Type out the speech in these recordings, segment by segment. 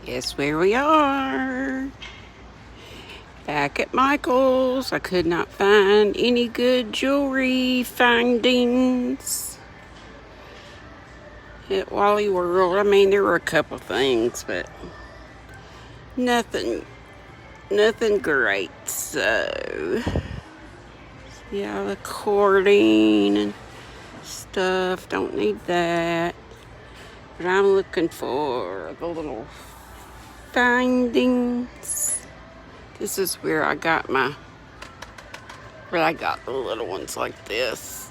Guess where we are? Back at Michael's. I could not find any good jewelry findings at Wally World. I mean, there were a couple things, but nothing great. So, yeah, the cording and stuff. Don't need that. But I'm looking for the little findings. This is where I got the little ones like this.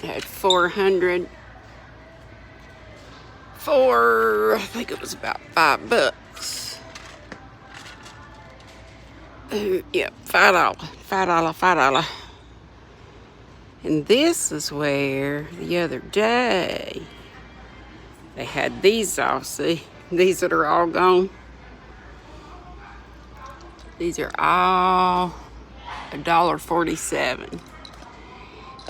I had 400 for, I think it was about $5. Yep, $5. And this is where the other day they had these off. See, these that are all gone. These are all $1.47.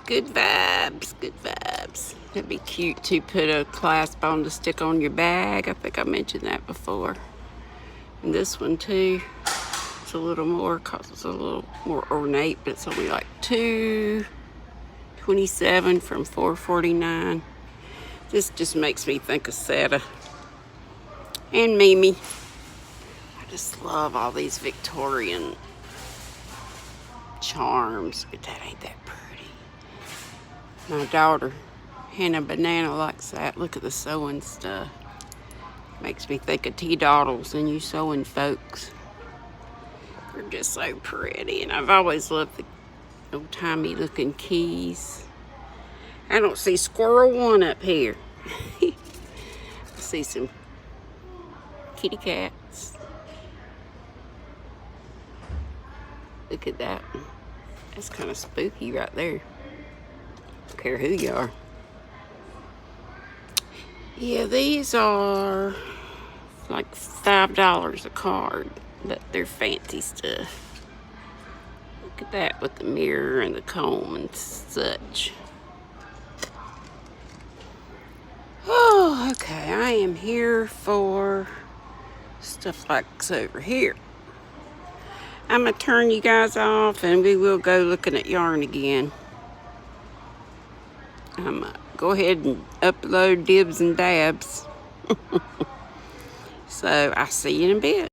Good vibes, good vibes. That'd be cute to put a clasp on to stick on your bag. I think I mentioned that before. And this one too, it's a little more, cause it's a little more ornate, but it's only like $2.27 from $4.49. This just makes me think of Seta and Mimi. I just love all these Victorian charms, but that ain't that pretty. My daughter, Hannah Banana, likes that. Look at the sewing stuff. Makes me think of T-Doddles and you sewing folks. They're just so pretty, and I've always loved the old-timey looking keys. I don't see Squirrel One up here. I see some kitty cats. Look at that one. That's kind of spooky right there. Don't care who you are. Yeah, these are like $5 a card, but they're fancy stuff. Look at that with the mirror and the comb and such. Oh, okay, I am here for stuff like this over here. I'm gonna turn you guys off and we will go looking at yarn again. I'm gonna go ahead and upload dibs and dabs. So I'll see you in a bit.